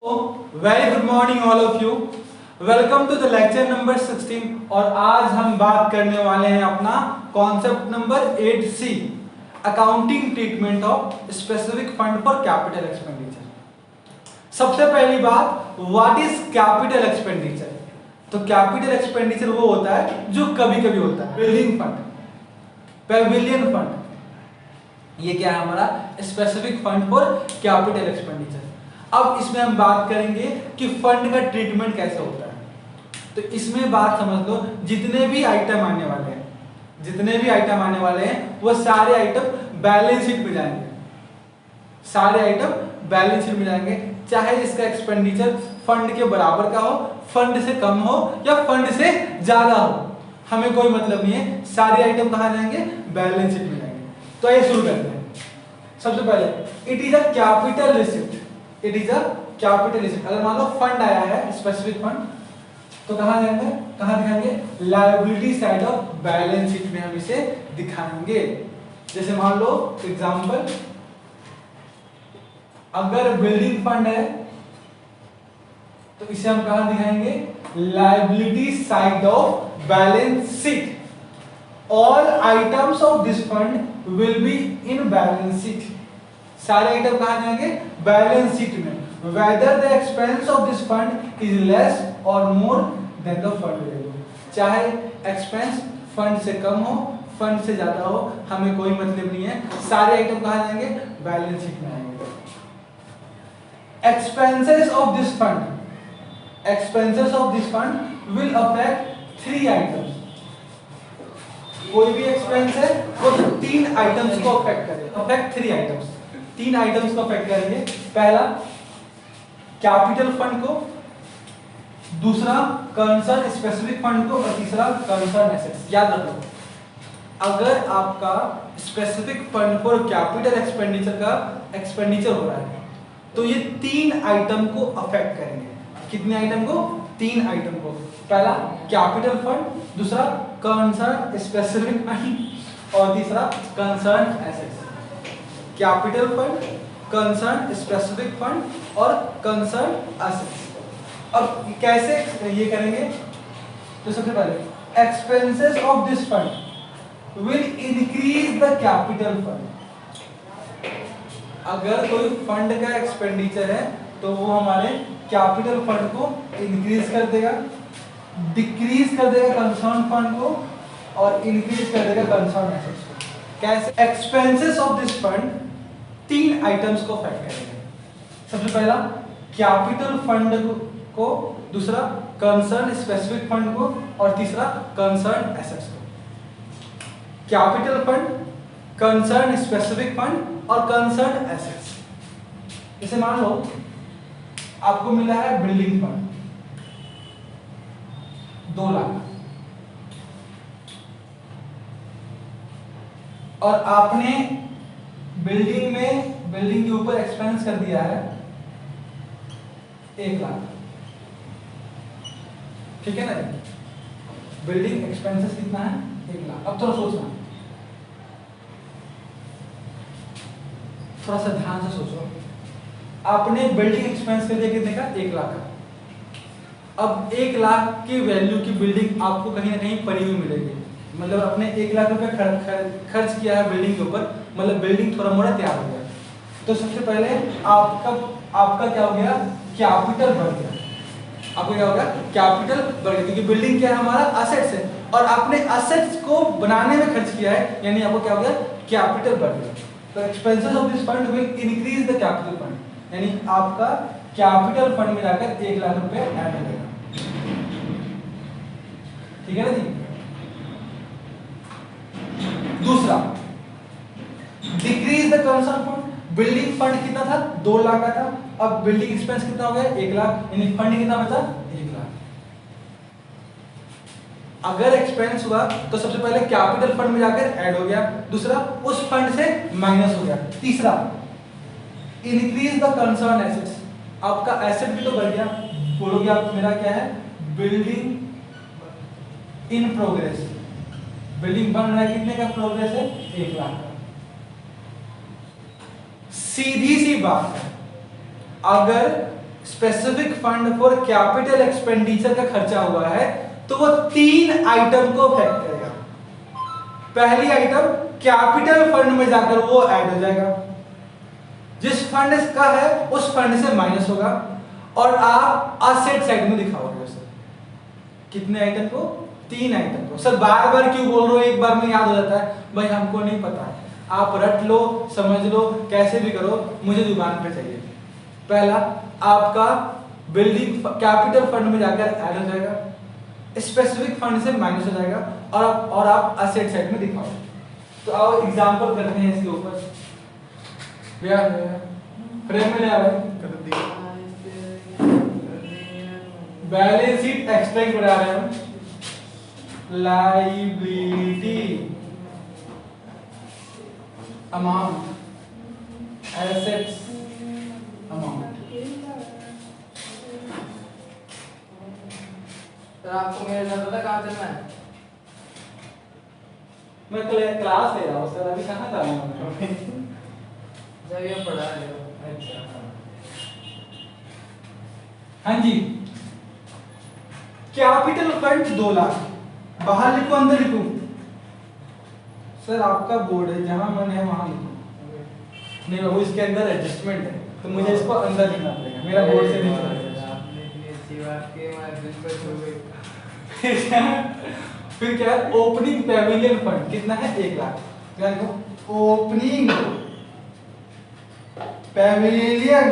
Very good morning all of you. Welcome to the lecture number 16 और आज हम बात करने वाले हैं अपना concept number 8C, accounting treatment of specific fund for capital expenditure. सबसे पहली बात, व्हाट इज कैपिटल एक्सपेंडिचर? तो कैपिटल एक्सपेंडिचर वो होता है जो कभी कभी होता है। बिल्डिंग फंड, पेविलियन फंड, ये क्या है हमारा specific fund for capital expenditure. अब इसमें हम बात करेंगे कि फंड का ट्रीटमेंट कैसे होता है। तो इसमें बात समझ लो, जितने भी आइटम आने वाले हैं वो सारे आइटम बैलेंस शीट में जाएंगे। चाहे इसका एक्सपेंडिचर फंड के बराबर का हो, फंड से कम हो या फंड से ज्यादा हो, हमें कोई मतलब नहीं है। सारे आइटम कहाँ जाएंगे? बैलेंस शीट में जाएंगे। तो ये शुरू करते हैं। सबसे पहले it is a capital receipt. अगर मान लो फंड आया है स्पेसिफिक फंड, तो कहाँ दिखाएंगे? Liability side of balance sheet में हम इसे दिखाएंगे। जैसे मान लो एग्जांपल, अगर बिल्डिंग फंड है तो इसे हम कहाँ दिखाएंगे? Liability side of balance sheet. All items of this fund will be in balance sheet. सारे आइटम कहाँ जाएंगे? बैलेंस शीट में। Whether the expense of this fund is less or more than the fund value, चाहे expense fund से कम हो, fund से ज्यादा हो, हमें कोई मतलब नहीं है। सारे आइटम कहाँ जाएंगे? बैलेंस शीट में आएंगे। Expenses of this fund will affect 3 items। कोई भी एक्सपेंस है वो 3 आइटम्स को अफेक्ट करेगा। अफेक्ट 3 आइटम्स, 3 आइटम्स को अफेक्ट करेंगे। पहला कैपिटल फंड को, दूसरा कंसर्न स्पेसिफिक फंड को और तीसरा कंसर्न एसेट्स। याद रखो, अगर आपका specific fund for capital expenditure का एक्सपेंडिचर हो रहा है तो ये 3 आइटम को अफेक्ट करेंगे। कितने आइटम को? 3 आइटम को। पहला कैपिटल फंड, दूसरा कंसर्न स्पेसिफिक फंड और तीसरा concern assets. Capital fund, concern specific fund और कंसर्न एसेट्स। अब कैसे ये करेंगे? तो सबसे पहले expenses of this fund will increase the capital fund. अगर कोई फंड का एक्सपेंडिचर है तो वो हमारे कैपिटल फंड को इंक्रीज कर देगा, डिक्रीज कर देगा कंसर्न फंड को और इंक्रीज कर देगा कंसर्न एसेट्स को। कैसे? Expenses of this fund 3 items को अफेक्ट करेंगे। सबसे पहला कैपिटल फंड को, दूसरा कंसर्न स्पेसिफिक फंड को और तीसरा कंसर्न एसेट्स को। Capital fund, concern specific fund और कंसर्न एसेट्स। जैसे मान लो आपको मिला है बिल्डिंग फंड 2 लाख और आपने बिल्डिंग के ऊपर एक्सपेंस कर दिया है 1 लाख। ठीक है ना? बिल्डिंग एक्सपेंसेस कितना है? 1 लाख। अब थोड़ा सोचना, थोड़ा सा ध्यान से सोचो। आपने बिल्डिंग एक्सपेंस कर दिया कितने का? 1 लाख का। अब 1 लाख की वैल्यू की बिल्डिंग आपको कहीं ना कहीं पड़ी हुई मिलेगी। मतलब आपने 1 लाख रुपए खर्च किया है बिल्डिंग के ऊपर, मतलब बिल्डिंग थोड़ा मोड़ा तैयार हो गया। तो सबसे पहले आपका क्या हो गया? कैपिटल बढ़ गया। आपको क्या होगा? कैपिटल बढ़ गया, क्योंकि बिल्डिंग क्या है? हमारा असेट्स है और आपने असेट्स को बनाने में खर्च किया है, यानी आपको क्या हो गया? कैपिटल बढ़ गया। तो expenses of this fund will increase the capital fund, यानी आपका कैपिटल फंड में जाकर 1 लाख रुपए ऐड हो जाएगा। ठीक है ना जी? दूसरा decrease the concern fund. Building fund कितना था? 2 लाख का था। अब बिल्डिंग एक्सपेंस कितना हो गया? 1 लाख, यानी फंड कितना बचा? 1 लाख। अगर एक्सपेंस हुआ तो सबसे पहले कैपिटल फंड में जाकर ऐड हो गया, दूसरा उस फंड से माइनस हो गया, तीसरा इंक्रीज द कंसर्न एसेट्स। आपका एसेट भी तो बढ़ गया। बोलोगे आप मेरा क्या है? Building in progress. बिल्डिंग बन रहा है, कितने का प्रोग्रेस है? 1 लाख का। सीधी सी बात है, अगर specific fund for capital expenditure का खर्चा हुआ है तो वो 3 आइटम को अफेक्ट करेगा। पहली आइटम कैपिटल फंड में जाकर वो ऐड हो जाएगा, जिस फंड का है उस फंड से माइनस होगा और आप असेट साइड में दिखाओगे उसे। कितने आइटम को? 3 आइटम को। सर बार बार क्यों बोल रहे हो, एक बार में याद हो जाता है? भाई हमको नहीं पता है, आप रट लो, समझ लो, कैसे भी करो, मुझे जुबान पे चाहिए। पहला आपका बिल्डिंग कैपिटल फंड में जाकर ऐड हो जाएगा, स्पेसिफिक फंड से माइनस हो जाएगा और आप असेट साइड में दिखाओ। तो आओ एग्जांपल करते हैं इसके ऊपर। फ्रेम में ले आओ, बैलेंस शीट एक्सट्रैक्ट बना रहे हैं। Liability amount, assets amount. Sir आपको मेरे साथ पता कहाँ चलना है? मैं क्लास ले रहा हूँ सर, अभी कहाँ जा रहा हूँ? जब ये पढ़ा रहे हो। अच्छा हाँ जी, कैपिटल फंड 2 लाख, बाहर लिखो अंदर लिखो? सर आपका बोर्ड है, जहां मन है वहां लिखो। नहीं बाबू, इसके अंदर एडजस्टमेंट है तो मुझे इसको अंदर लिखना पड़ेगा, मेरा बोर्ड से नहीं चलेगा। आपने इतनी अच्छी बात की, मैं दिल पे छू गई। फिर क्या है? ओपनिंग पेविलियन फंड कितना है? 1 लाख। क्या लिखो? ओपनिंग पेविलियन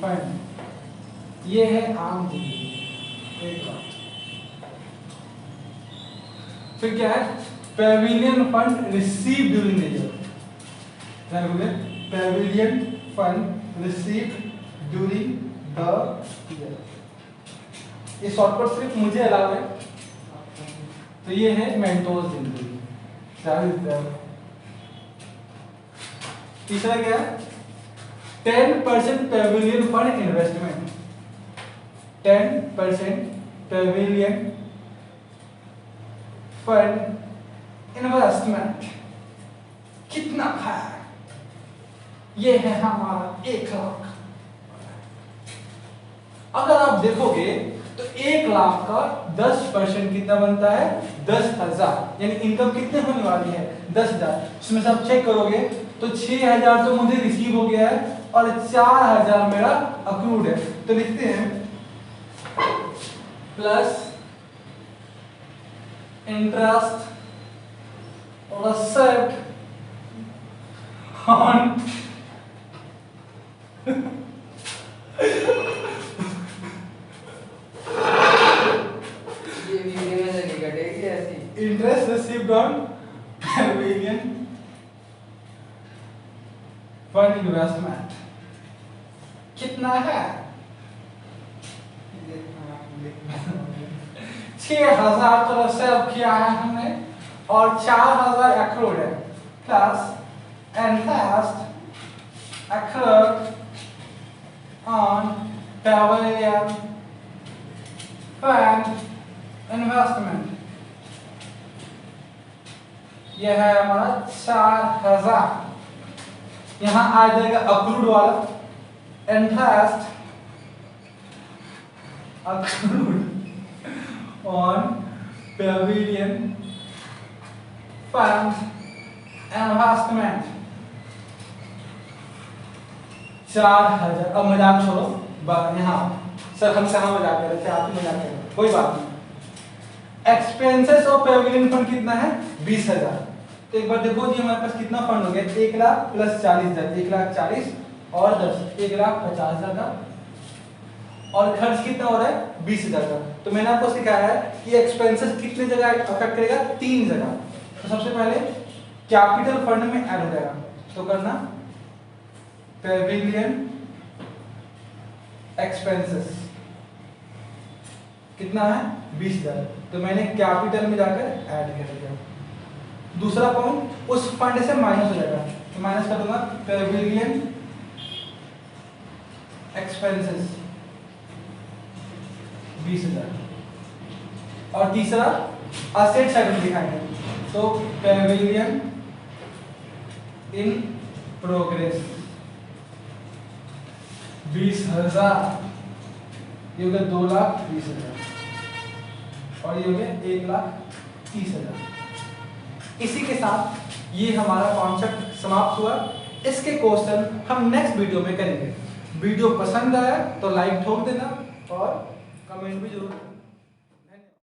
फंड, ये है आम जिंदगी, 1 लाख। फिर क्या है? Pavilion fund receive during the year. क्या लिखोगे? Pavilion fund receive during the year. ये शॉर्टकट सिर्फ मुझे अलाउ है। तो ये है मेंटोस जिंदगी। तीसरा क्या है? 10% Pavilion fund investment. 10% Pavilion fund investment कितना है? ये है हमारा 1 लाख। अगर आप देखोगे तो 1 लाख का 10% कितना बनता है? 10,000। यानी इनकम कितने होने वाली है? 10,000। इसमें से आप चेक करोगे तो 6,000 तो मुझे रिसीव हो गया है और 4,000 मेरा अक्रूड है। तो लिखते हैं प्लस इंटरेस्ट रिसीव्ड ऑन ये वीडियो में लगी कटेगी ऐसी। Interest received on Pavilion fund investment कितना है? 6,000 तो रिसीव किया है हमने और 4,000 एक्रूड है, plus interest accrued on pavilion fund investment। यह है हमारा 4,000। यहाँ आ जाएगा अक्रूड वाला interest accrued on pavilion fund investment 4,000। अब मजाक छोड़ो, यहाँ सर हम कहाँ मजाक कर रहे थे, आप ही मजाक कर रहे थे, कोई बात नहीं। एक्सपेंसेस ऑफ पेविलियन फंड कितना है? 20,000। तो एक बार देखो जी हमारे पास कितना फंड हो गया? 1 लाख प्लस 40,000, 1,40,000 और 10, 1,50,000 का। और खर्च कितना हो रहा है? 20,000 का। तो मैंने आपको सिखाया है कि एक्सपेंसेस कितने जगह अफेक्ट करेगा? 3 जगह। तो सबसे पहले कैपिटल फंड में ऐड हो जाएगा, तो करना पेविलियन एक्सपेंसेस कितना है? 20,000। तो मैंने कैपिटल में जाकर ऐड कर दिया। दूसरा पॉइंट, उस फंड से माइनस हो जाएगा, तो माइनस कर दूंगा पेविलियन एक्सपेंसेस 20,000। और तीसरा असेट साइड में दिखाएंगे, तो पेविलियन इन प्रोग्रेस 20,000, ये हो गया 2,20,000 और ये हो गया 1,30,000। इसी के साथ ये हमारा कॉन्सेप्ट समाप्त हुआ। इसके क्वेश्चन हम नेक्स्ट वीडियो में करेंगे। वीडियो पसंद आया तो लाइक ठोक देना और कमेंट भी जरूर